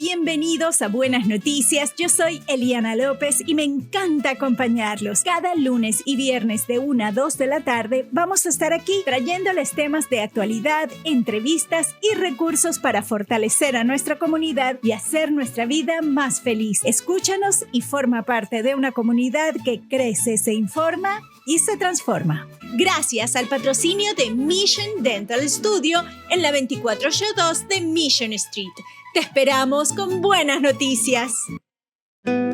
bienvenidos a Buenas Noticias. Yo soy Eliana López y me encanta acompañarlos. Cada lunes y viernes de 1 a 2 de la tarde vamos a estar aquí trayéndoles temas de actualidad, entrevistas y recursos para fortalecer a nuestra comunidad y hacer nuestra vida más feliz. Escúchanos y forma parte de una comunidad que crece, se informa y se transforma. Gracias al patrocinio de Mission Dental Studio en la 2482 de Mission Street. Te esperamos con buenas noticias.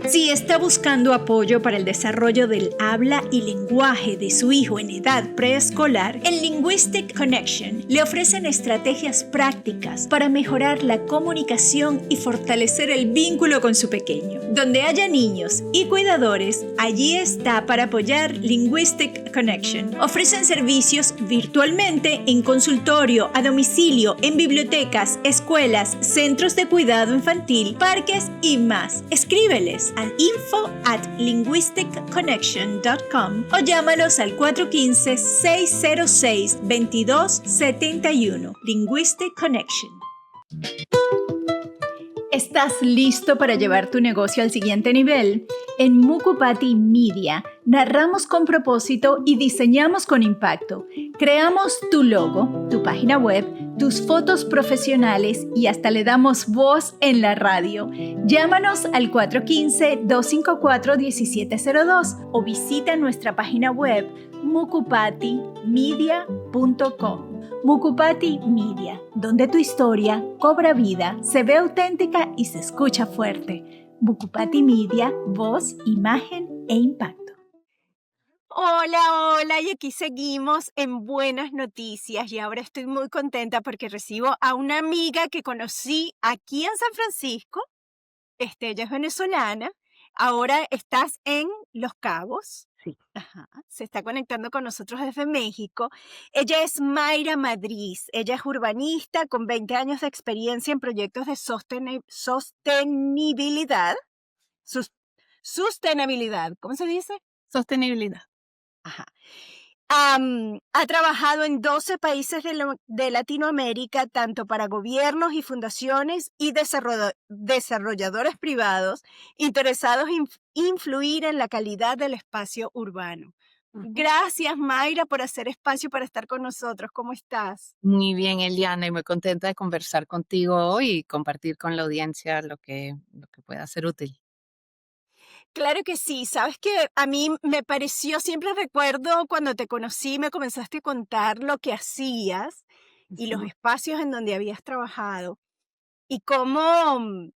Si está buscando apoyo para el desarrollo del habla y lenguaje de su hijo en edad preescolar, en Linguistic Connection le ofrecen estrategias prácticas para mejorar la comunicación y fortalecer el vínculo con su pequeño. Donde haya niños y cuidadores, allí está para apoyar Linguistic Connection. Ofrecen servicios virtualmente en consultorio, a domicilio, en bibliotecas, escuelas, centros de cuidado infantil, parques y más. Escríbeles al info@linguisticconnection.com o llámalos al 415-606-2271. Linguistic Connection. ¿Estás listo para llevar tu negocio al siguiente nivel? En Mukupati Media narramos con propósito y diseñamos con impacto. Creamos tu logo, tu página web, tus fotos profesionales y hasta le damos voz en la radio. Llámanos al 415-254-1702 o visita nuestra página web mukupatimedia.com. Mukupati Media, donde tu historia cobra vida, se ve auténtica y se escucha fuerte. Mukupati Media, voz, imagen e impacto. Hola, y aquí seguimos en Buenas Noticias y ahora estoy muy contenta porque recibo a una amiga que conocí aquí en San Francisco. Ella es venezolana, ahora estás en Los Cabos. Sí. Ajá. Se está conectando con nosotros desde México. Ella es Mayra Madrid. Ella es urbanista con 20 años de experiencia en proyectos de sostenibilidad. Sostenibilidad, ¿cómo se dice? Sostenibilidad. Ajá. Ha trabajado en 12 países de Latinoamérica, tanto para gobiernos y fundaciones y desarrolladores privados interesados en influir en la calidad del espacio urbano. Gracias, Mayra, por hacer espacio para estar con nosotros. ¿Cómo estás? Muy bien, Eliana, y muy contenta de conversar contigo hoy y compartir con la audiencia lo que pueda ser útil. Claro que sí. Sabes que a mí me pareció, siempre recuerdo cuando te conocí, me comenzaste a contar lo que hacías y los espacios en donde habías trabajado y cómo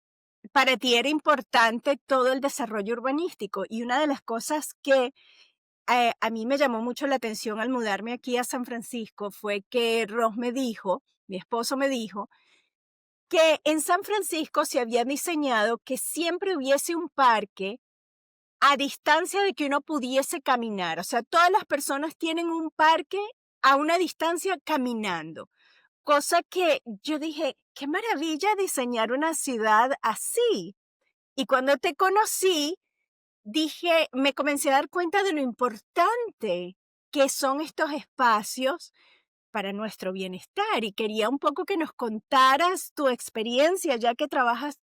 para ti era importante todo el desarrollo urbanístico. Y una de las cosas que a mí me llamó mucho la atención al mudarme aquí a San Francisco fue que mi esposo me dijo, que en San Francisco se había diseñado que siempre hubiese un parque a distancia de que uno pudiese caminar. O sea, todas las personas tienen un parque a una distancia caminando. Cosa que yo dije, qué maravilla diseñar una ciudad así. Y cuando te conocí, me comencé a dar cuenta de lo importante que son estos espacios para nuestro bienestar. Y quería un poco que nos contaras tu experiencia, ya que trabajas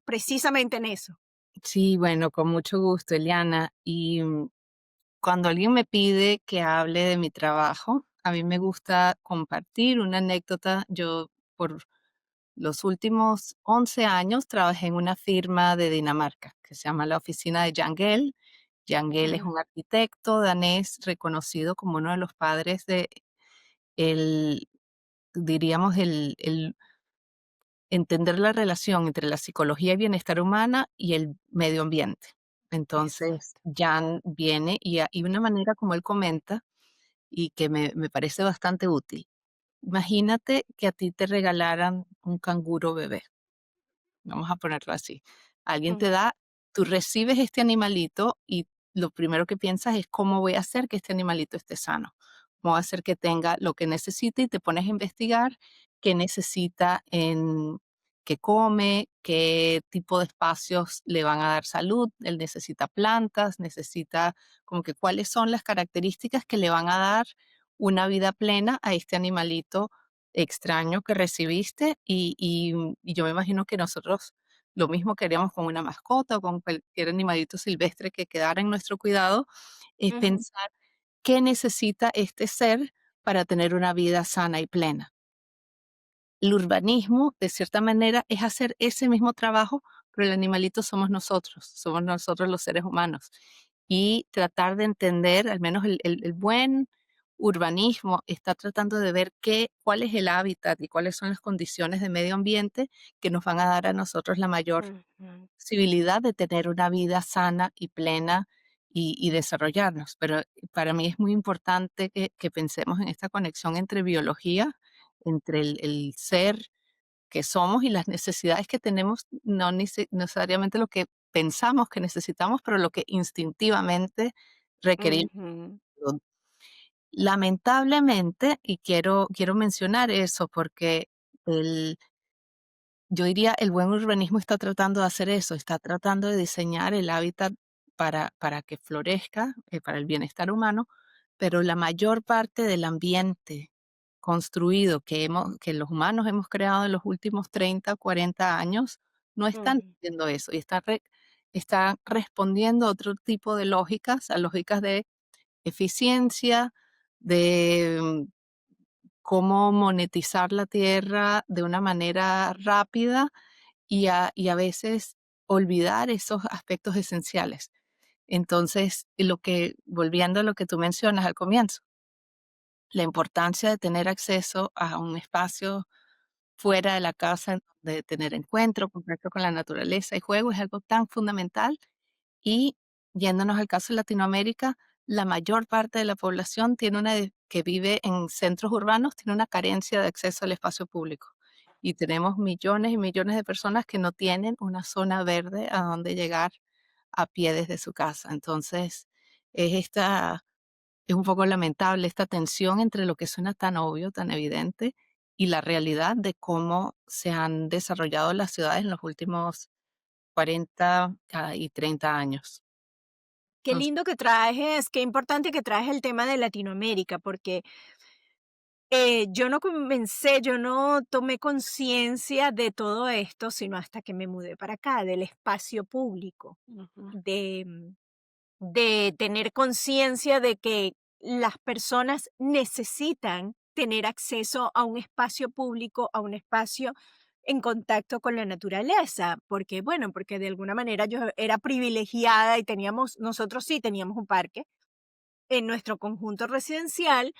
precisamente en eso. Sí, bueno, con mucho gusto, Eliana. Y cuando alguien me pide que hable de mi trabajo, a mí me gusta compartir una anécdota. Yo por los últimos 11 años trabajé en una firma de Dinamarca que se llama la Oficina de Jan Gehl. Jan Gehl es un arquitecto danés reconocido como uno de los padres de diríamos, el entender la relación entre la psicología y bienestar humana y el medio ambiente. Entonces, Jan viene y una manera como él comenta y que me parece bastante útil. Imagínate que a ti te regalaran un canguro bebé. Vamos a ponerlo así. Alguien te da, tú recibes este animalito y lo primero que piensas es cómo voy a hacer que este animalito esté sano, cómo voy a hacer que tenga lo que necesita y te pones a investigar qué necesita qué come, qué tipo de espacios le van a dar salud. Él necesita plantas, necesita como que cuáles son las características que le van a dar una vida plena a este animalito extraño que recibiste y yo me imagino que nosotros lo mismo queríamos con una mascota o con cualquier animalito silvestre que quedara en nuestro cuidado, es Ujú, pensar qué necesita este ser para tener una vida sana y plena. El urbanismo, de cierta manera, es hacer ese mismo trabajo, pero el animalito somos nosotros los seres humanos. Y tratar de entender, al menos el buen urbanismo está tratando de ver cuál es el hábitat y cuáles son las condiciones de medio ambiente que nos van a dar a nosotros la mayor ujú, posibilidad de tener una vida sana y plena y desarrollarnos. Pero para mí es muy importante que pensemos en esta conexión entre biología, entre el ser que somos y las necesidades que tenemos, no necesariamente lo que pensamos que necesitamos, pero lo que instintivamente requerimos. ujú. Lamentablemente, y quiero mencionar eso porque yo diría, el buen urbanismo está tratando de hacer eso, está tratando de diseñar el hábitat para que florezca, para el bienestar humano, pero la mayor parte del ambiente construido que los humanos hemos creado en los últimos 30 o 40 años no están Ujú, haciendo eso y está respondiendo a otro tipo de lógicas, a lógicas de eficiencia, de cómo monetizar la tierra de una manera rápida y a veces olvidar esos aspectos esenciales. Entonces, volviendo a lo que tú mencionas al comienzo, la importancia de tener acceso a un espacio fuera de la casa, de tener encuentro, contacto con la naturaleza y juego es algo tan fundamental. Y yéndonos al caso de Latinoamérica, la mayor parte de la población que vive en centros urbanos tiene una carencia de acceso al espacio público. Y tenemos millones y millones de personas que no tienen una zona verde a donde llegar a pie desde su casa. Entonces, es esta es un poco lamentable esta tensión entre lo que suena tan obvio, tan evidente, y la realidad de cómo se han desarrollado las ciudades en los últimos 40 y 30 años. Qué lindo que traes, qué importante que traes el tema de Latinoamérica, porque yo no comencé, yo no tomé conciencia de todo esto, sino hasta que me mudé para acá, del espacio público, Ujú, de tener conciencia de que las personas necesitan tener acceso a un espacio público, a un espacio en contacto con la naturaleza, porque bueno, porque de alguna manera yo era privilegiada y nosotros sí teníamos un parque en nuestro conjunto residencial,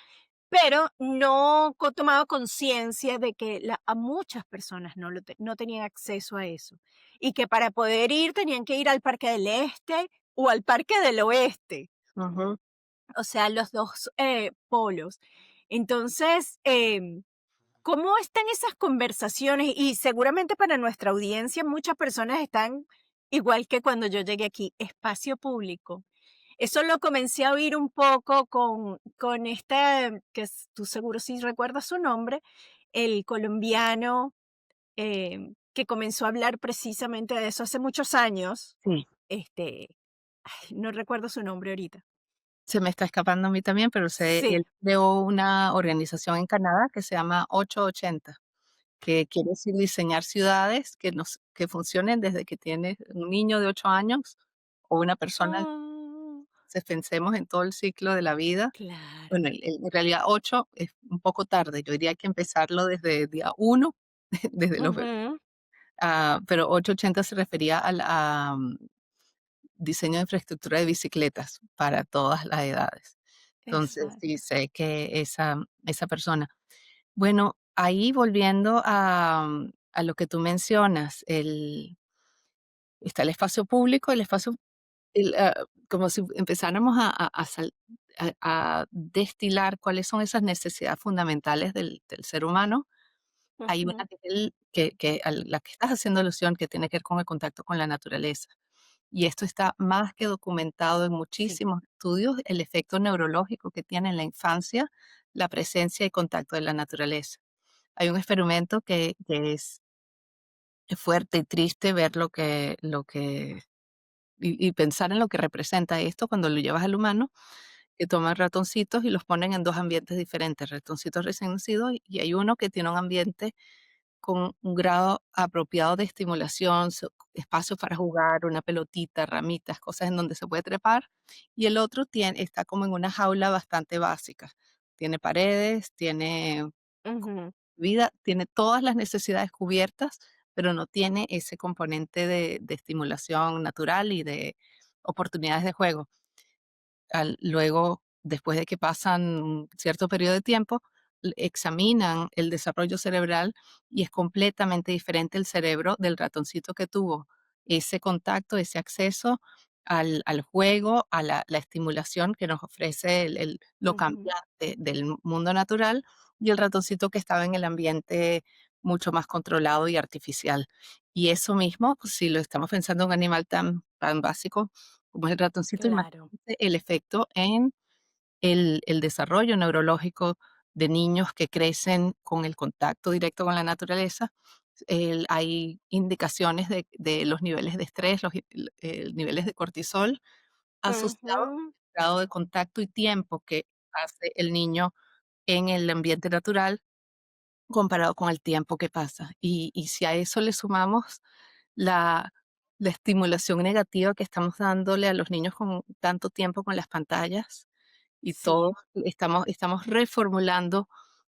pero no tomaba conciencia de que a muchas personas no tenían acceso a eso y que para poder ir tenían que ir al Parque del Este o al Parque del Oeste, ujú, o sea, los dos polos. Entonces, ¿cómo están esas conversaciones? Y seguramente para nuestra audiencia muchas personas están igual que cuando yo llegué aquí, espacio público. Eso lo comencé a oír un poco con este, tú seguro sí recuerdas su nombre, el colombiano que comenzó a hablar precisamente de eso hace muchos años. sí. No recuerdo su nombre ahorita. Se me está escapando a mí también, pero él Sí. creó una organización en Canadá que se llama 880, que quiere decir diseñar ciudades que funcionen desde que tienes un niño de 8 años o una persona. Ah, Entonces, pensemos en todo el ciclo de la vida. claro. Bueno, en realidad 8 es un poco tarde, yo diría que empezarlo desde el día 1, desde los bebés. Ujú, Pero 880 se refería diseño de infraestructura de bicicletas para todas las edades. Entonces, sí, exacto. sé que esa persona. Bueno, ahí volviendo a lo que tú mencionas, está el espacio público, como si empezáramos a destilar cuáles son esas necesidades fundamentales del ser humano. Hay una Ujú, a la que estás haciendo alusión que tiene que ver con el contacto con la naturaleza. Y esto está más que documentado en sí. muchísimos estudios, el efecto neurológico que tiene en la infancia la presencia y contacto de la naturaleza. Hay un experimento que es fuerte y triste ver y pensar en lo que representa esto cuando lo llevas al humano. que toman ratoncitos y los ponen en 2 ambientes diferentes, ratoncitos recién nacidos, y hay uno que tiene un ambiente con un grado apropiado de estimulación, espacios para jugar, una pelotita, ramitas, cosas en donde se puede trepar, y el otro está como en una jaula bastante básica. Tiene paredes, tiene Ujú, vida, tiene todas las necesidades cubiertas, pero no tiene ese componente de estimulación natural y de oportunidades de juego. Luego, después de que pasan un cierto periodo de tiempo, examinan el desarrollo cerebral y es completamente diferente el cerebro del ratoncito que tuvo ese contacto, ese acceso al juego, a la estimulación que nos ofrece lo ujú. cambiante del mundo natural, y el ratoncito que estaba en el ambiente mucho más controlado y artificial. Y eso mismo, pues, si lo estamos pensando en un animal tan básico como es el ratoncito, Claro. el efecto en el desarrollo neurológico de niños que crecen con el contacto directo con la naturaleza. Hay indicaciones de los niveles de estrés, niveles de cortisol asociados Ujú, al grado de contacto y tiempo que hace el niño en el ambiente natural comparado con el tiempo que pasa. Y si a eso le sumamos la, la estimulación negativa que estamos dándole a los niños con tanto tiempo con las pantallas, y todos sí, estamos reformulando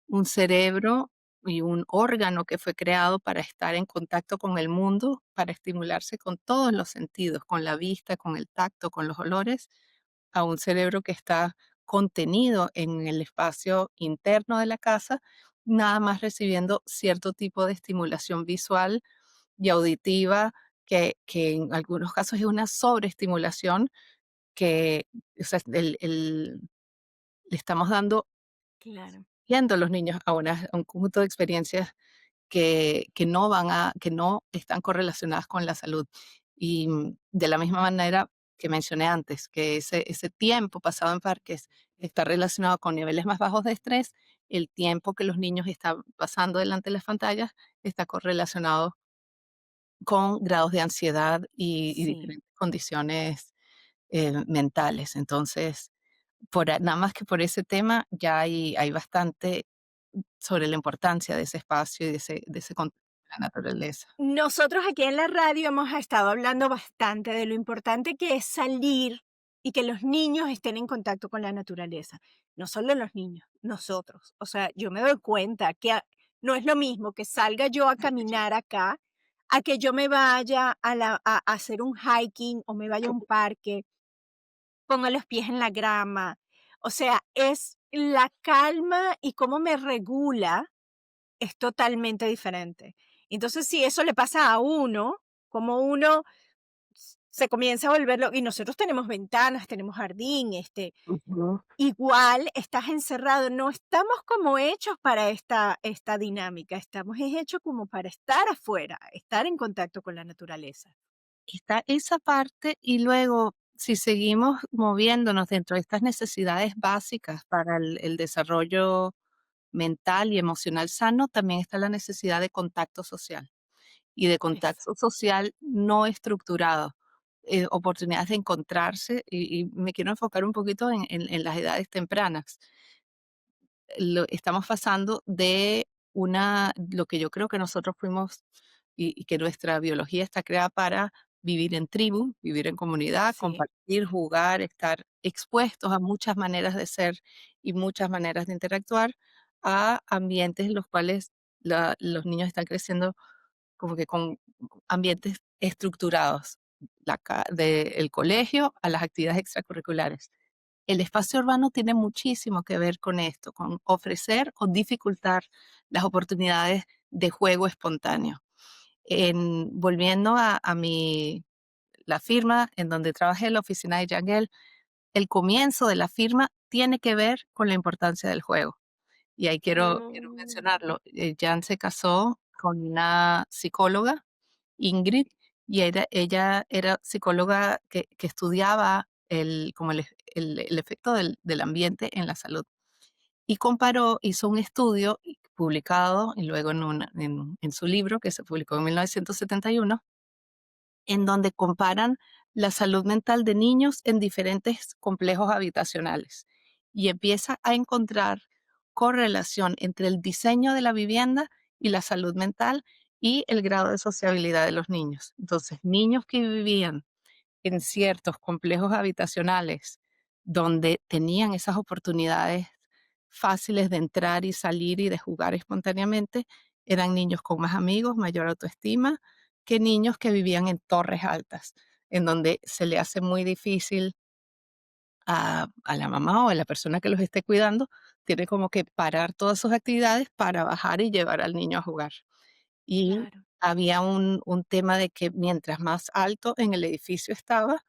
un cerebro y un órgano que fue creado para estar en contacto con el mundo, para estimularse con todos los sentidos, con la vista, con el tacto, con los olores, a un cerebro que está contenido en el espacio interno de la casa, nada más recibiendo cierto tipo de estimulación visual y auditiva, que en algunos casos es una sobreestimulación que, o sea, le estamos dando, claro. viendo a los niños a un conjunto de experiencias que no están correlacionadas con la salud. Y de la misma manera que mencioné antes, que ese tiempo pasado en parques está relacionado con niveles más bajos de estrés, el tiempo que los niños están pasando delante de las pantallas está correlacionado con grados de ansiedad y Sí. diferentes condiciones mentales. Entonces, nada más que por ese tema ya hay bastante sobre la importancia de ese espacio y de ese contacto con la naturaleza. Nosotros aquí en la radio hemos estado hablando bastante de lo importante que es salir y que los niños estén en contacto con la naturaleza. No solo los niños, nosotros. O sea, yo me doy cuenta que no es lo mismo que salga yo a caminar acá a que yo me vaya a hacer un hiking o me vaya a un parque, ponga los pies en la grama. O sea, es la calma y cómo me regula es totalmente diferente. Entonces, si eso le pasa a uno, como uno se comienza a volverlo, y nosotros tenemos ventanas, tenemos jardín, Ujú. igual estás encerrado, no estamos como hechos para esta dinámica, estamos es hechos como para estar afuera, estar en contacto con la naturaleza. Está esa parte, y luego, si seguimos moviéndonos dentro de estas necesidades básicas para el desarrollo mental y emocional sano, también está la necesidad de contacto social, y de contacto Exacto. social no estructurado, oportunidades de encontrarse, y me quiero enfocar un poquito en las edades tempranas. Estamos pasando de lo que yo creo que nosotros fuimos, y que nuestra biología está creada para vivir en tribu, vivir en comunidad, Sí, compartir, jugar, estar expuestos a muchas maneras de ser y muchas maneras de interactuar, a ambientes en los cuales los niños están creciendo como que con ambientes estructurados, del colegio a las actividades extracurriculares. El espacio urbano tiene muchísimo que ver con esto, con ofrecer o dificultar las oportunidades de juego espontáneo. Volviendo la firma en donde trabajé, la oficina de Yangel, el comienzo de la firma tiene que ver con la importancia del juego. Y ahí quiero mm, mencionarlo. Jan se casó con una psicóloga, Ingrid, y ella era psicóloga que estudiaba como el efecto del ambiente en la salud. Y hizo un estudio publicado, y luego en su libro, que se publicó en 1971, en donde comparan la salud mental de niños en diferentes complejos habitacionales. y empieza a encontrar correlación entre el diseño de la vivienda y la salud mental y el grado de sociabilidad de los niños. Entonces, niños que vivían en ciertos complejos habitacionales donde tenían esas oportunidades fáciles de entrar y salir y de jugar espontáneamente, eran niños con más amigos, mayor autoestima, que niños que vivían en torres altas, en donde se le hace muy difícil a la mamá o a la persona que los esté cuidando, tiene como que parar todas sus actividades para bajar y llevar al niño a jugar. Y Claro. había un tema de que mientras más alto en el edificio estaba,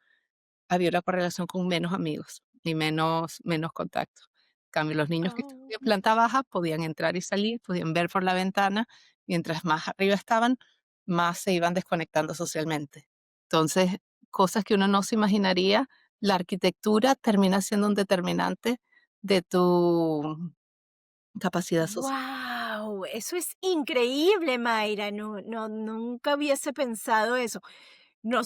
había una correlación con menos amigos y menos contacto. En cambio, los niños que estaban Oh, en planta baja podían entrar y salir, podían ver por la ventana, mientras más arriba estaban, más se iban desconectando socialmente. Entonces, cosas que uno no se imaginaría, la arquitectura termina siendo un determinante de tu capacidad social. wow, eso es increíble, Mayra. No, no, nunca hubiese pensado eso.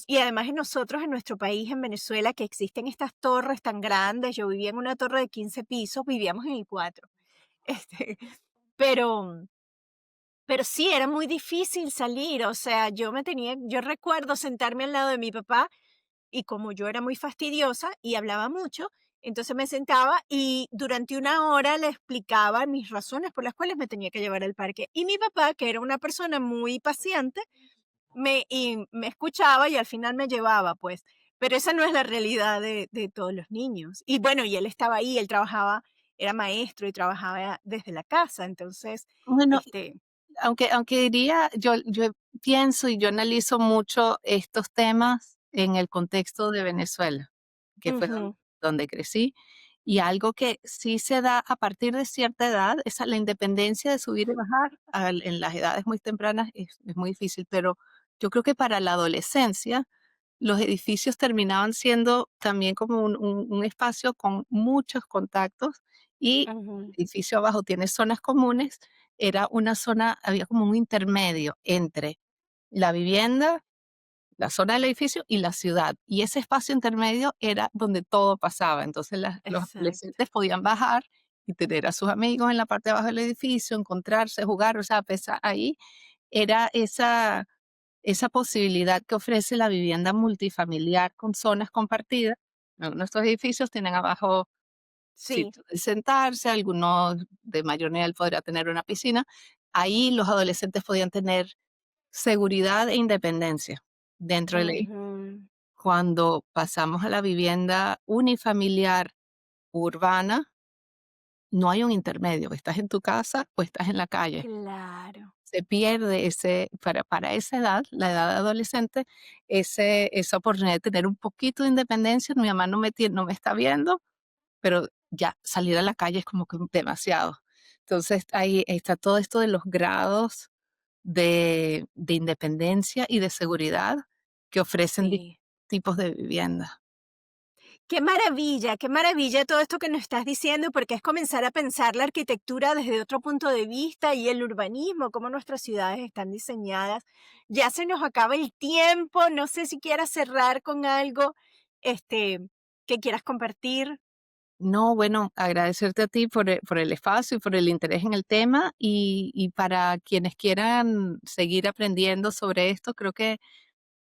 Y además en nosotros, en nuestro país, en Venezuela, que existen estas torres tan grandes. Yo vivía en una torre de 15 pisos, vivíamos en el 4. Este, pero, pero sí, era muy difícil salir. O sea, yo recuerdo sentarme al lado de mi papá y como yo era muy fastidiosa y hablaba mucho, entonces me sentaba y durante una hora le explicaba mis razones por las cuales me tenía que llevar al parque. Y mi papá, que era una persona muy paciente, me escuchaba y al final me llevaba, pues. Pero esa no es la realidad de todos los niños. Y bueno, y él estaba ahí, él trabajaba, era maestro y trabajaba desde la casa. Entonces, Bueno, este, aunque diría, yo pienso y yo analizo mucho estos temas en el contexto de Venezuela, que fue ujú, donde crecí, y algo que sí se da a partir de cierta edad, esa la independencia de subir y bajar en las edades muy tempranas es muy difícil, pero yo creo que para la adolescencia los edificios terminaban siendo también como un espacio con muchos contactos y ujú, el edificio abajo tiene zonas comunes, era una zona, había como un intermedio entre la vivienda, la zona del edificio y la ciudad. Y ese espacio intermedio era donde todo pasaba. Entonces los exacto. adolescentes podían bajar y tener a sus amigos en la parte de abajo del edificio, encontrarse, jugar, o sea, ahí era esa posibilidad que ofrece la vivienda multifamiliar con zonas compartidas. Algunos de estos edificios tienen abajo Sí. sitios de sentarse, algunos de mayor nivel podría tener una piscina. Ahí los adolescentes podían tener seguridad e independencia dentro de ley. Ujú, Cuando pasamos a la vivienda unifamiliar urbana, no hay un intermedio, estás en tu casa o estás en la calle. claro. Se pierde para esa edad, la edad adolescente, esa oportunidad de tener un poquito de independencia. Mi mamá no me está viendo, pero ya salir a la calle es como que demasiado. Entonces, ahí está todo esto de los grados de independencia y de seguridad que ofrecen Sí. tipos de vivienda. Qué maravilla todo esto que nos estás diciendo, porque es comenzar a pensar la arquitectura desde otro punto de vista y el urbanismo, cómo nuestras ciudades están diseñadas. Ya se nos acaba el tiempo, no sé si quieras cerrar con algo, este, que quieras compartir. No, bueno, agradecerte a ti por el espacio y por el interés en el tema y para quienes quieran seguir aprendiendo sobre esto, creo que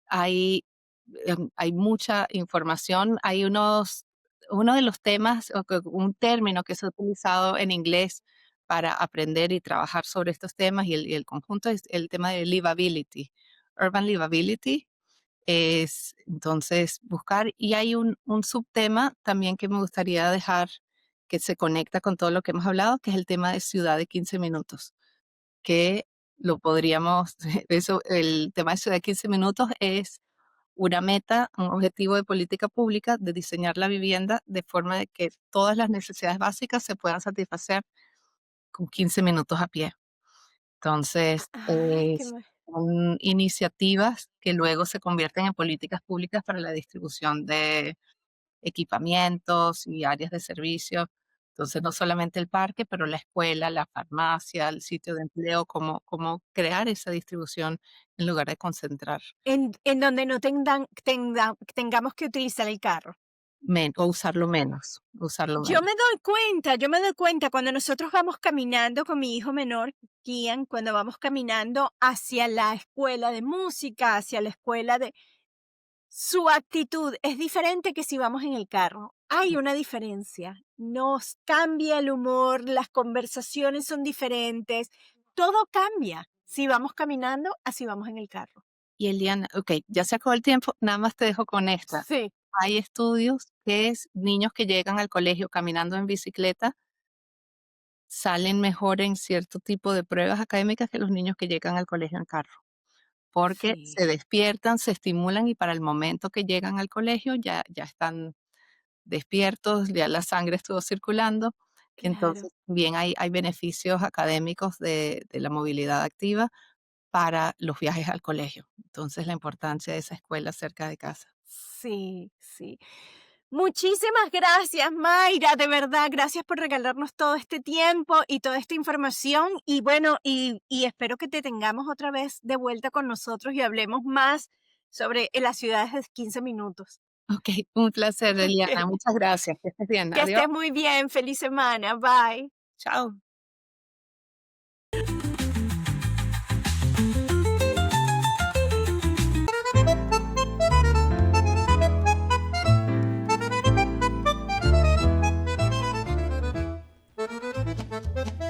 hay, hay mucha información. Uno de los temas, un término que se ha utilizado en inglés para aprender y trabajar sobre estos temas y el conjunto es el tema de livability, urban livability. Es entonces buscar, y hay un subtema también que me gustaría dejar que se conecta con todo lo que hemos hablado, que es el tema de ciudad de 15 minutos, que lo podríamos, eso, el tema de ciudad de 15 minutos es una meta, un objetivo de política pública de diseñar la vivienda de forma de que todas las necesidades básicas se puedan satisfacer con 15 minutos a pie. Entonces, Ay, son iniciativas que luego se convierten en políticas públicas para la distribución de equipamientos y áreas de servicio. Entonces, no solamente el parque, pero la escuela, la farmacia, el sitio de empleo, cómo crear esa distribución en lugar de concentrar. en donde no tengamos que utilizar el carro. o usarlo menos, usarlo Yo menos. me doy cuenta cuando nosotros vamos caminando con mi hijo menor, Kian, cuando vamos caminando hacia la escuela de música, hacia la escuela de... Su actitud es diferente que si vamos en el carro. Hay una diferencia. Nos cambia el humor, las conversaciones son diferentes, todo cambia si vamos caminando a si vamos en el carro. Y Eliana, ok, ya se acabó el tiempo, nada más te dejo con esta. Sí, Hay estudios que niños que llegan al colegio caminando en bicicleta salen mejor en cierto tipo de pruebas académicas que los niños que llegan al colegio en carro, porque sí, se despiertan, se estimulan y para el momento que llegan al colegio ya están despiertos, ya la sangre estuvo circulando. claro. Entonces, bien, hay beneficios académicos de la movilidad activa para los viajes al colegio. Entonces, la importancia de esa escuela cerca de casa. Sí, sí. Muchísimas gracias, Mayra, de verdad, gracias por regalarnos todo este tiempo y toda esta información. Y bueno, y espero que te tengamos otra vez de vuelta con nosotros y hablemos más sobre las ciudades de 15 minutos. Ok, un placer, Eliana. Ok. Muchas gracias. Que estés bien. Que Adiós. estés muy bien, feliz semana, bye. Chao.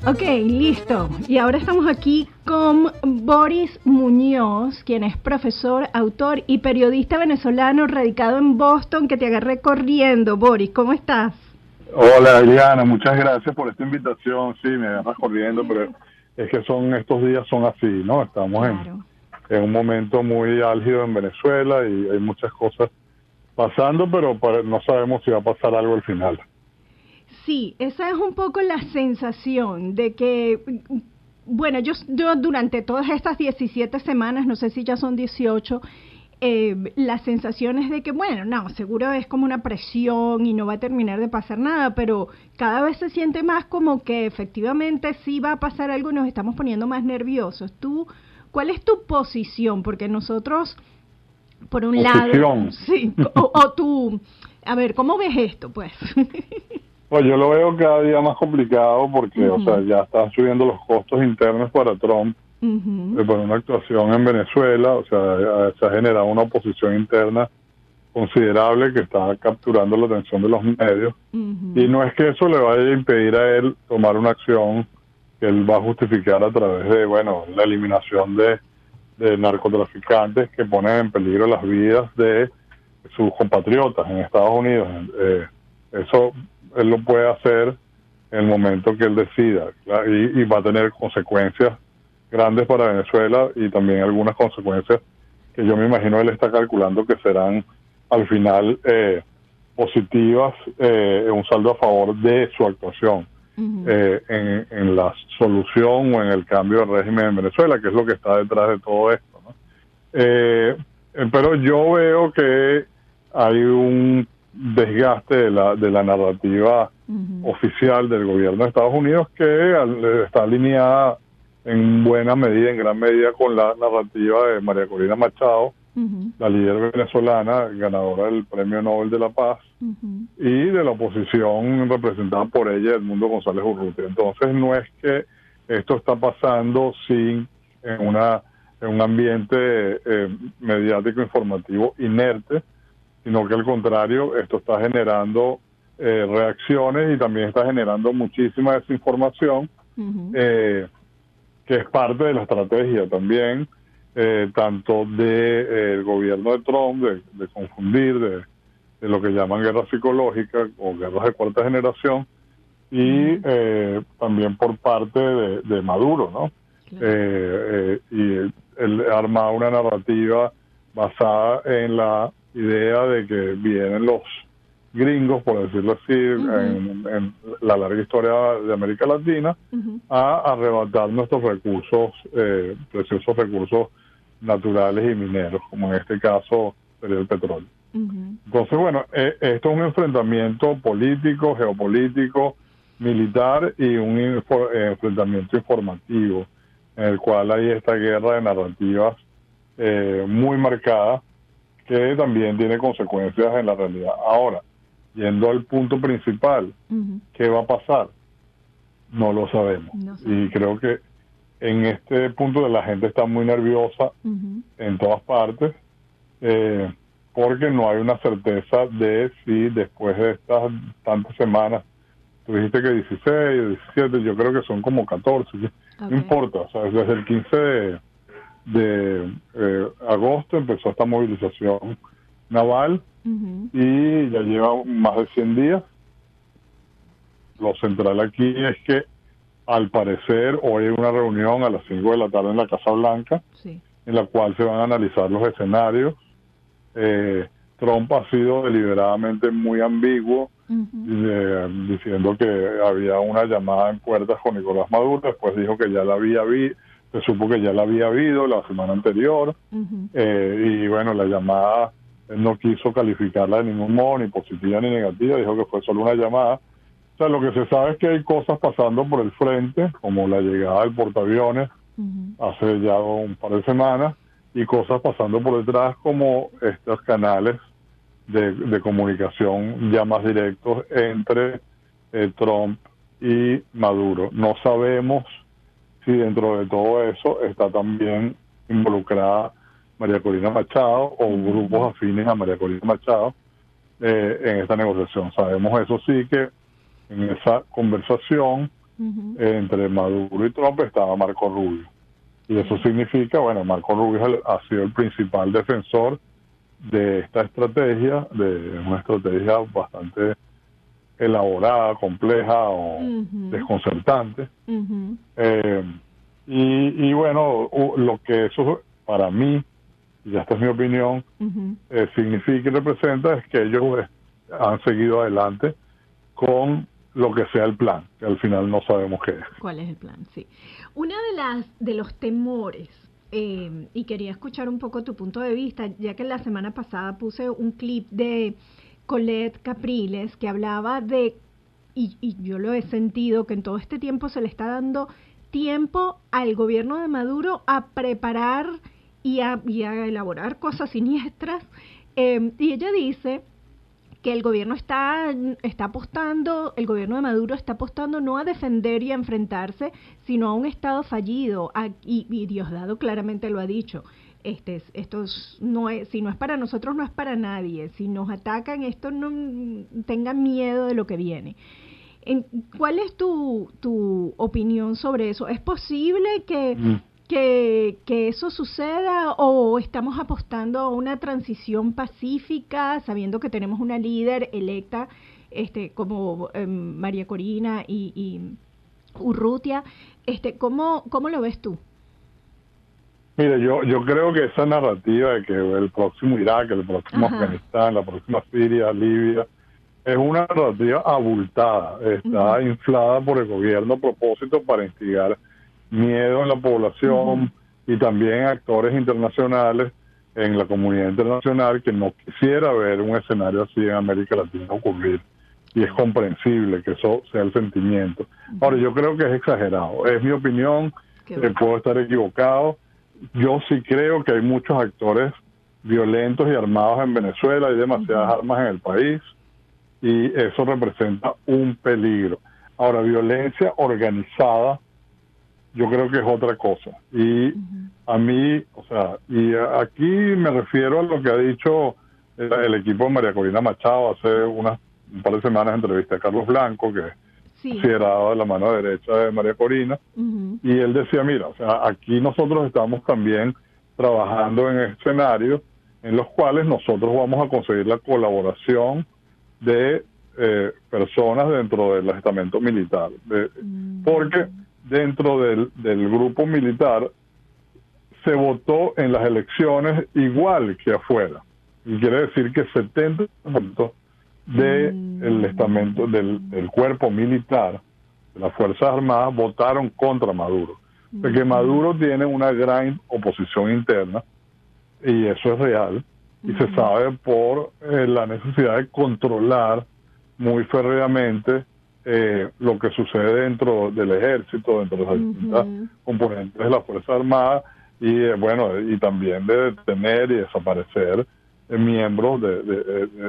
Ok, listo. Y ahora estamos aquí con Boris Muñoz, quien es profesor, autor y periodista venezolano radicado en Boston, que te agarré corriendo. Boris, ¿cómo estás? Hola, Eliana, muchas gracias por esta invitación. Sí, me agarras corriendo, pero es que estos días son así, ¿no? Estamos Claro. en un momento muy álgido en Venezuela y hay muchas cosas pasando, pero no sabemos si va a pasar algo al final. Sí, esa es un poco la sensación de que, bueno, yo durante todas estas 17 semanas, no sé si ya son 18, la sensación es de que, bueno, no, seguro es como una presión y no va a terminar de pasar nada, pero cada vez se siente más como que efectivamente sí va a pasar algo y nos estamos poniendo más nerviosos. ¿Cuál es tu posición? Porque nosotros, por un lado, sí, o tú, a ver, ¿cómo ves esto, pues? Pues yo lo veo cada día más complicado porque, o sea, ya están subiendo los costos internos para Trump por una actuación en Venezuela, o sea, se ha generado una oposición interna considerable que está capturando la atención de los medios y no es que eso le vaya a impedir a él tomar una acción que él va a justificar a través de, bueno, la eliminación de narcotraficantes que ponen en peligro las vidas de sus compatriotas en Estados Unidos. Eso él lo puede hacer en el momento que él decida, ¿claro? Y va a tener consecuencias grandes para Venezuela y también algunas consecuencias que yo me imagino él está calculando que serán al final positivas, un saldo a favor de su actuación en la solución o en el cambio de régimen en Venezuela, que es lo que está detrás de todo esto, ¿no? Pero yo veo que hay un desgaste de la narrativa oficial del gobierno de Estados Unidos que está alineada en buena medida, en gran medida con la narrativa de María Corina Machado, la líder venezolana, ganadora del Premio Nobel de la Paz, y de la oposición representada por ella, Edmundo González Urrutia. Entonces no es que esto está pasando en un ambiente mediático informativo inerte, sino que al contrario, esto está generando reacciones y también está generando muchísima desinformación, que es parte de la estrategia también, tanto del gobierno de Trump, de confundir, de lo que llaman guerra psicológica o guerras de cuarta generación, y también por parte de Maduro, ¿no? Claro. Y él arma una narrativa basada en la idea de que vienen los gringos, por decirlo así, en la larga historia de América Latina, a arrebatar nuestros recursos, preciosos recursos naturales y mineros, como en este caso sería el petróleo. Entonces, bueno, esto es un enfrentamiento político, geopolítico, militar y un enfrentamiento informativo, en el cual hay esta guerra de narrativas muy marcada, que también tiene consecuencias en la realidad. Ahora, yendo al punto principal, ¿qué va a pasar? No lo sabemos. Y creo que en este punto la gente está muy nerviosa en todas partes, porque no hay una certeza de si después de estas tantas semanas, tú dijiste que 16, 17, yo creo que son como 14, no importa, o sea, desde el 15 de agosto empezó esta movilización naval y ya lleva más de 100 días. Lo central aquí es que al parecer hoy hay una reunión a las 5 de la tarde en la Casa Blanca, en la cual se van a analizar los escenarios. Trump ha sido deliberadamente muy ambiguo, diciendo que había una llamada en puertas con Nicolás Maduro, después dijo que ya la había se supo que ya la había habido la semana anterior, y bueno, la llamada él no quiso calificarla de ningún modo, ni positiva ni negativa, dijo que fue solo una llamada. O sea, lo que se sabe es que hay cosas pasando por el frente, como la llegada del portaaviones hace ya un par de semanas, y cosas pasando por detrás como estos canales de comunicación ya más directos entre Trump y Maduro. No sabemos si dentro de todo eso está también involucrada María Corina Machado o grupos afines a María Corina Machado en esta negociación. Sabemos eso sí, que en esa conversación entre Maduro y Trump estaba Marco Rubio. Y eso significa, bueno, Marco Rubio ha sido el principal defensor de esta estrategia, de una estrategia bastante elaborada, compleja o desconcertante. Y bueno, lo que eso para mí, y esta es mi opinión, significa y representa es que ellos han seguido adelante con lo que sea el plan, que al final no sabemos qué es. ¿Cuál es el plan? Sí. Una de los temores, y quería escuchar un poco tu punto de vista, ya que la semana pasada puse un clip de Colette Capriles que hablaba de, y yo lo he sentido, que en todo este tiempo se le está dando tiempo al gobierno de Maduro a preparar y a elaborar cosas siniestras, y ella dice que el gobierno está apostando, el gobierno de Maduro está apostando no a defender y a enfrentarse, sino a un Estado fallido. Y Diosdado claramente lo ha dicho. No es, si no es para nosotros, no es para nadie. Si nos atacan, tengan miedo de lo que viene. ¿Cuál es tu opinión sobre eso? ¿Es posible que eso suceda, o estamos apostando a una transición pacífica sabiendo que tenemos una líder electa como María Corina y Urrutia? ¿Cómo lo ves tú? Mire, yo creo que esa narrativa de que el próximo Irak, el próximo Afganistán, la próxima Siria, Libia, es una narrativa abultada, está inflada por el gobierno a propósito para instigar miedo en la población y también actores internacionales en la comunidad internacional que no quisiera ver un escenario así en América Latina ocurrir, y es comprensible que eso sea el sentimiento. Ahora, yo creo que es exagerado, es mi opinión, puedo estar equivocado. Yo sí creo que hay muchos actores violentos y armados en Venezuela, hay demasiadas armas en el país y eso representa un peligro. Ahora, violencia organizada yo creo que es otra cosa. Y a mí, o sea, y aquí me refiero a lo que ha dicho el equipo de María Corina Machado hace un par de semanas, entrevisté a Carlos Blanco, que considerado de la mano derecha de María Corina, y él decía, mira, o sea, aquí nosotros estamos también trabajando en escenarios en los cuales nosotros vamos a conseguir la colaboración de personas dentro del estamento militar, porque dentro del grupo militar se votó en las elecciones igual que afuera, y quiere decir que 70% del estamento del cuerpo militar de las Fuerzas Armadas votaron contra Maduro, porque Maduro tiene una gran oposición interna y eso es real, y se sabe por la necesidad de controlar muy férreamente lo que sucede dentro del ejército, dentro de las distintas componentes de las Fuerzas Armadas, y bueno, y también de detener y desaparecer miembros de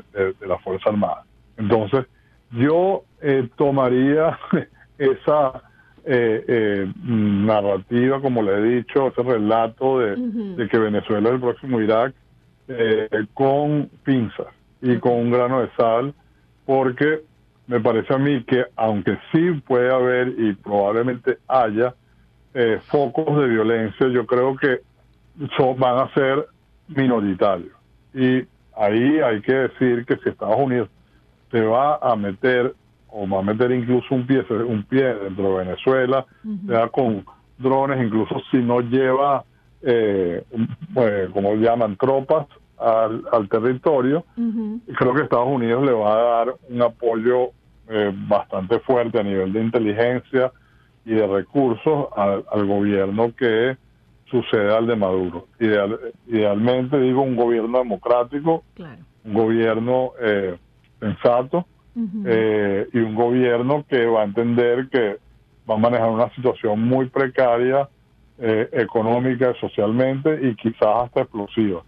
la Fuerza Armada. Entonces, yo tomaría esa narrativa, como le he dicho, ese relato de que Venezuela es el próximo Irak, con pinzas y con un grano de sal, porque me parece a mí que aunque sí puede haber y probablemente haya focos de violencia, yo creo que van a ser minoritarios. Y ahí hay que decir que si Estados Unidos se va a meter, o va a meter incluso un pie dentro de Venezuela, sea con drones, incluso si no lleva, como llaman, tropas al territorio, creo que Estados Unidos le va a dar un apoyo bastante fuerte a nivel de inteligencia y de recursos al gobierno que suceda al de Maduro. Idealmente, digo, un gobierno democrático, claro, un gobierno sensato, y un gobierno que va a entender que va a manejar una situación muy precaria económica, socialmente y quizás hasta explosiva.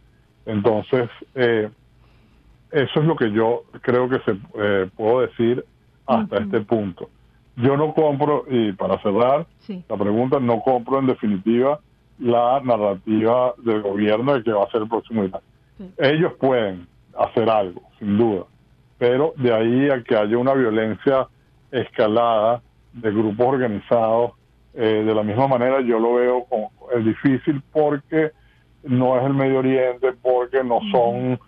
Entonces, eso es lo que yo creo que puedo decir hasta este punto. Yo no compro, y para cerrar la pregunta, no compro en definitiva la narrativa del gobierno de que va a ser el próximo Irak. Ellos pueden hacer algo, sin duda, pero de ahí a que haya una violencia escalada de grupos organizados, de la misma manera yo lo veo es difícil, porque no es el Medio Oriente, porque no son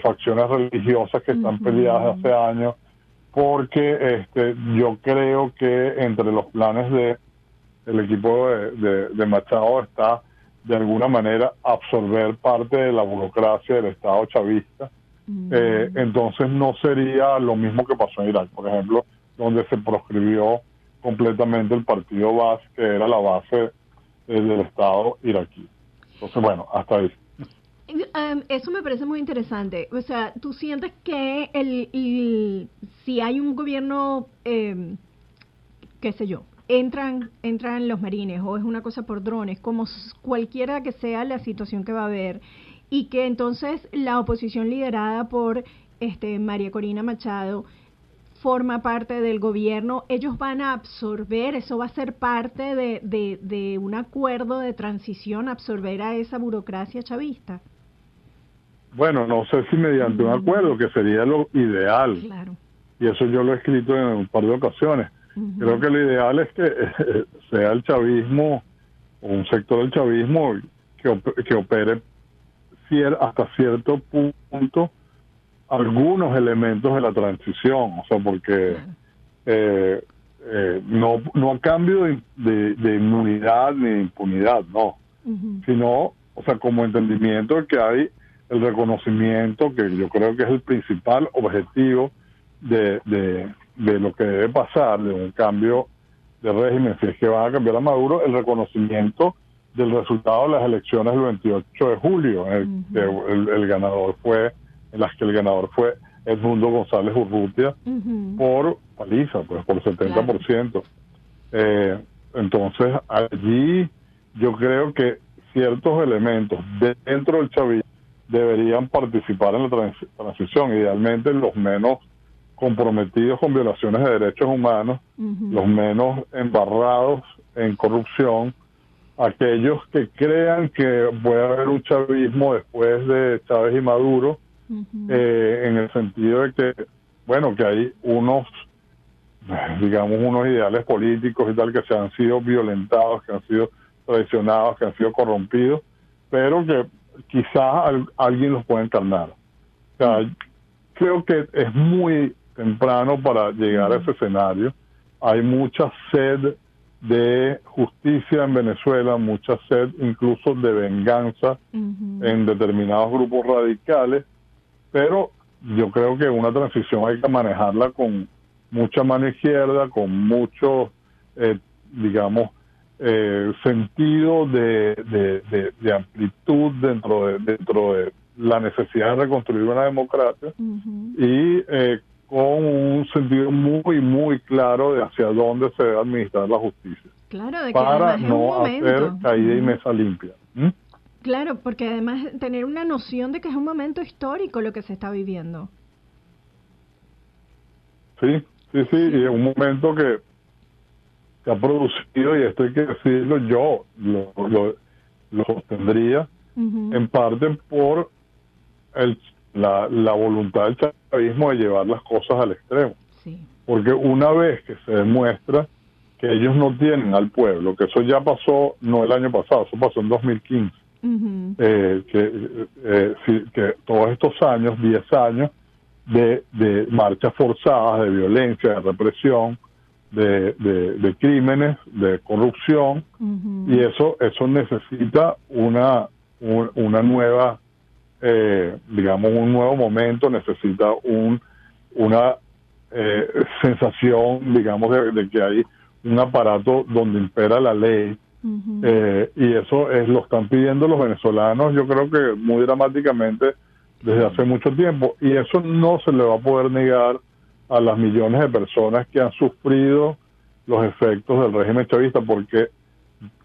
facciones religiosas que están peleadas hace años, porque yo creo que entre los planes del equipo de Machado está de alguna manera absorber parte de la burocracia del Estado chavista. Entonces no sería lo mismo que pasó en Irak, por ejemplo, donde se proscribió completamente el partido Baas, que era la base del Estado iraquí. Entonces, bueno, hasta ahí. Eso me parece muy interesante. O sea, ¿tú sientes que si hay un gobierno, qué sé yo, entran los marines, o es una cosa por drones, como cualquiera que sea la situación que va a haber, y que entonces la oposición liderada por María Corina Machado forma parte del gobierno, ellos van a absorber, eso va a ser parte de un acuerdo de transición, absorber a esa burocracia chavista? Bueno, no sé si mediante un acuerdo, que sería lo ideal. Claro. Y eso yo lo he escrito en un par de ocasiones. Creo que lo ideal es que sea el chavismo, o un sector del chavismo, que opere hasta cierto punto algunos elementos de la transición, o sea, porque no a cambio de inmunidad ni de impunidad, no, sino, o sea, como entendimiento de que hay el reconocimiento, que yo creo que es el principal objetivo de lo que debe pasar, de un cambio de régimen, si es que van a cambiar a Maduro, el reconocimiento del resultado de las elecciones del 28 de julio, en las que el ganador fue Edmundo González Urrutia, por paliza, pues por 70%. Claro. Entonces, allí yo creo que ciertos elementos dentro del chavismo deberían participar en la transición, idealmente los menos comprometidos con violaciones de derechos humanos, los menos embarrados en corrupción, aquellos que crean que puede haber un chavismo después de Chávez y Maduro, en el sentido de que, bueno, que hay unos ideales políticos y tal que se han sido violentados, que han sido traicionados, que han sido corrompidos, pero que quizás alguien los pueda encarnar. O sea, creo que es muy temprano para llegar a ese escenario. Hay mucha sed de justicia en Venezuela, mucha sed incluso de venganza en determinados grupos radicales, pero yo creo que una transición hay que manejarla con mucha mano izquierda, con mucho, sentido de amplitud dentro de la necesidad de reconstruir una democracia, y con un sentido muy, muy claro de hacia dónde se debe administrar la justicia. Claro, de que para no hacer caída y mesa limpia. Claro, porque además tener una noción de que es un momento histórico lo que se está viviendo. Sí, y en un momento que se ha producido, y esto hay que decirlo, yo lo sostendría en parte por la voluntad del chavismo de llevar las cosas al extremo. Sí. Porque una vez que se demuestra que ellos no tienen al pueblo, que eso ya pasó, no el año pasado, eso pasó en 2015, que todos estos años, 10 años de marchas forzadas, de violencia, de represión, de crímenes, de corrupción, y eso necesita una nueva, digamos, un nuevo momento, necesita una sensación, digamos, de que hay un aparato donde impera la ley, y eso lo están pidiendo los venezolanos, yo creo que muy dramáticamente desde hace mucho tiempo, y eso no se le va a poder negar a las millones de personas que han sufrido los efectos del régimen chavista, porque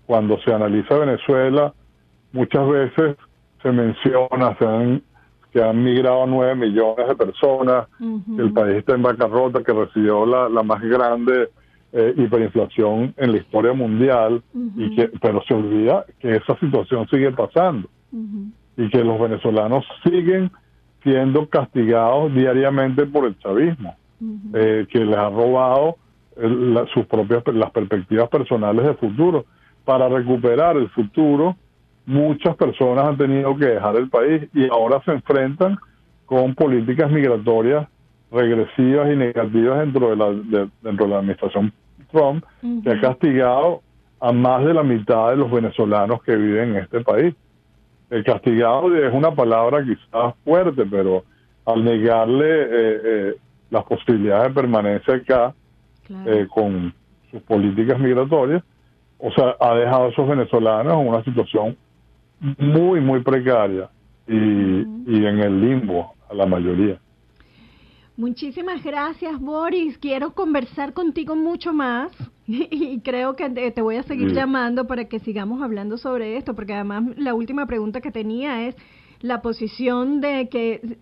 cuando se analiza Venezuela, muchas veces se menciona que han migrado 9 millones de personas, que el país está en bancarrota, que recibió la más grande hiperinflación en la historia mundial, pero se olvida que esa situación sigue pasando y que los venezolanos siguen siendo castigados diariamente por el chavismo, que les ha robado las perspectivas personales de futuro. Para recuperar el futuro, muchas personas han tenido que dejar el país y ahora se enfrentan con políticas migratorias regresivas y negativas dentro de la administración Trump, que ha castigado a más de la mitad de los venezolanos que viven en este país. El castigado es una palabra quizás fuerte, pero al negarle las posibilidades de permanencia acá, con sus políticas migratorias, o sea, ha dejado a esos venezolanos en una situación muy, muy precaria y en el limbo a la mayoría. Muchísimas gracias, Boris. Quiero conversar contigo mucho más y creo que te voy a seguir llamando para que sigamos hablando sobre esto, porque además la última pregunta que tenía es la posición de que,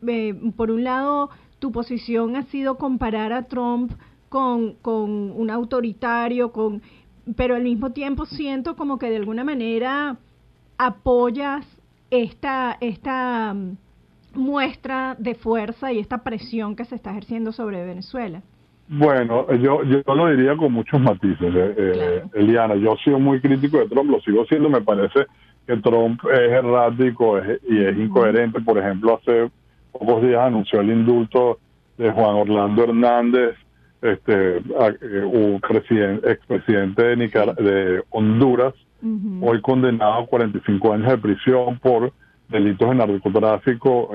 por un lado, tu posición ha sido comparar a Trump con un autoritario, pero al mismo tiempo siento como que de alguna manera apoyas esta muestra de fuerza y esta presión que se está ejerciendo sobre Venezuela. Bueno, yo lo diría con muchos matices, Claro. Eliana. Yo he sido muy crítico de Trump, lo sigo siendo. Me parece que Trump es errático y es incoherente. Por ejemplo, hace pocos días anunció el indulto de Juan Orlando Hernández, expresidente de Honduras, hoy condenado a 45 años de prisión por delitos de narcotráfico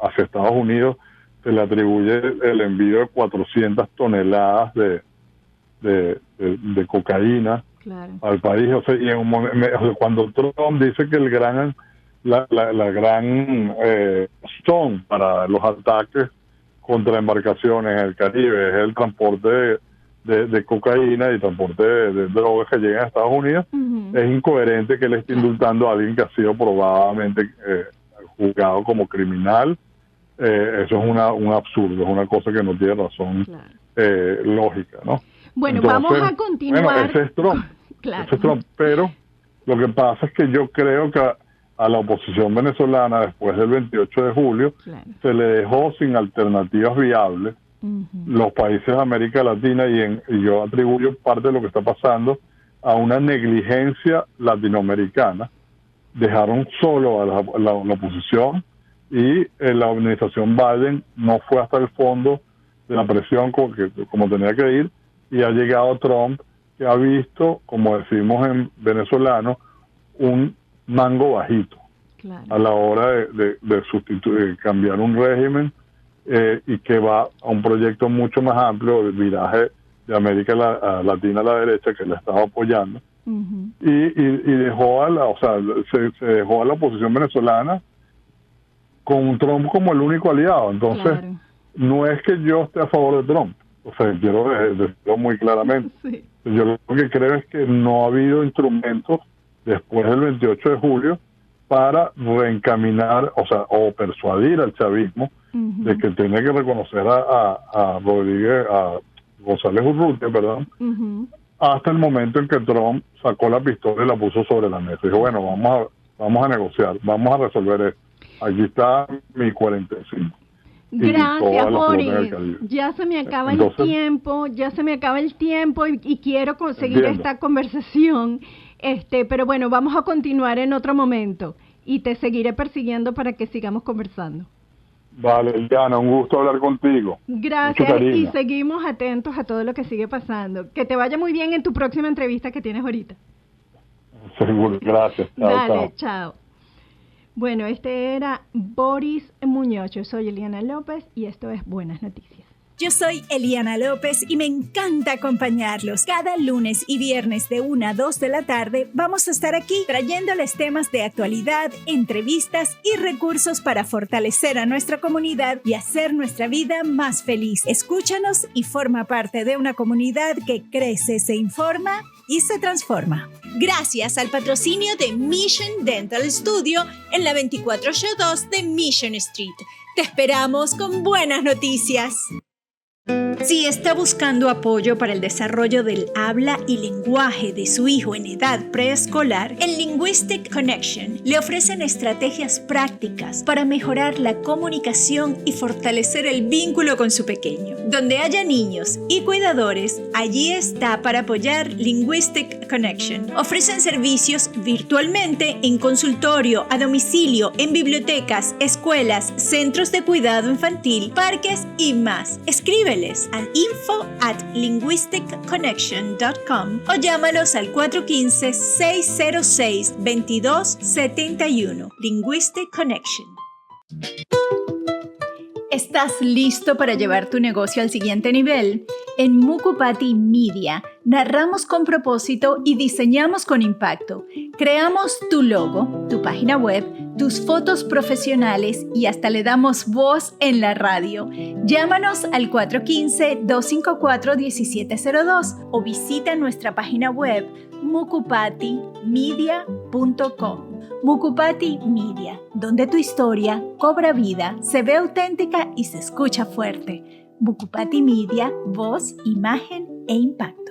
hacia Estados Unidos. Se le atribuye el envío de 400 toneladas de cocaína al país. O sea, y en cuando Trump dice que la gran razón para los ataques contra embarcaciones en el Caribe es el transporte de cocaína y transporte de drogas que llegan a Estados Unidos, es incoherente que él esté indultando a alguien que ha sido probadamente juzgado como criminal. Eso es un absurdo, es una cosa que no tiene razón lógica, ¿no? Bueno, entonces, vamos a continuar. Bueno, ese es Trump, ese es Trump, pero lo que pasa es que yo creo que a la oposición venezolana, después del 28 de julio, se le dejó sin alternativas viables. Los países de América Latina, y yo atribuyo parte de lo que está pasando a una negligencia latinoamericana. Dejaron solo a la oposición, y la administración Biden no fue hasta el fondo de la presión como tenía que ir, y ha llegado Trump, que ha visto, como decimos en venezolano, un mango bajito a la hora de sustituir, cambiar un régimen, y que va a un proyecto mucho más amplio de viraje de América Latina a la derecha, que le estaba apoyando, y dejó se dejó a la oposición venezolana con Trump como el único aliado. Entonces, no es que yo esté a favor de Trump, o sea, quiero decirlo muy claramente. Yo lo que creo es que no ha habido instrumentos después del 28 de julio para reencaminar, o persuadir al chavismo de que tiene que reconocer a González Urrutia, perdón, hasta el momento en que Trump sacó la pistola y la puso sobre la mesa. Dijo, bueno, vamos a negociar, vamos a resolver esto. Aquí está mi 45. Gracias, Boris. Ya se me acaba el tiempo y quiero conseguir esta conversación. Pero bueno, vamos a continuar en otro momento y te seguiré persiguiendo para que sigamos conversando. Vale, Eliana, un gusto hablar contigo. Gracias y seguimos atentos a todo lo que sigue pasando. Que te vaya muy bien en tu próxima entrevista que tienes ahorita. Seguro, gracias. Dale, chao. Bueno, este era Boris Muñoz. Yo soy Eliana López y esto es Buenas Noticias. Yo soy Eliana López y me encanta acompañarlos. Cada lunes y viernes de 1 a 2 de la tarde vamos a estar aquí trayéndoles temas de actualidad, entrevistas y recursos para fortalecer a nuestra comunidad y hacer nuestra vida más feliz. Escúchanos y forma parte de una comunidad que crece, se informa y se transforma. Gracias al patrocinio de Mission Dental Studio en la 2482 de Mission Street. Te esperamos con buenas noticias. Si está buscando apoyo para el desarrollo del habla y lenguaje de su hijo en edad preescolar, en Linguistic Connection le ofrecen estrategias prácticas para mejorar la comunicación y fortalecer el vínculo con su pequeño. Donde haya niños y cuidadores, allí está para apoyar Linguistic Connection. Ofrecen servicios virtualmente en consultorio, a domicilio, en bibliotecas, escuelas, centros de cuidado infantil, parques y más. Escríbeles al info@linguisticconnection.com o llámalos al 415-606-2271. Linguistic Connection. ¿Estás listo para llevar tu negocio al siguiente nivel? En Mukupati Media narramos con propósito y diseñamos con impacto. Creamos tu logo, tu página web, tus fotos profesionales y hasta le damos voz en la radio. Llámanos al 415-254-1702 o visita nuestra página web mukupatimedia.com. Mukupati Media, donde tu historia cobra vida, se ve auténtica y se escucha fuerte. Mukupati Media, voz, imagen e impacto.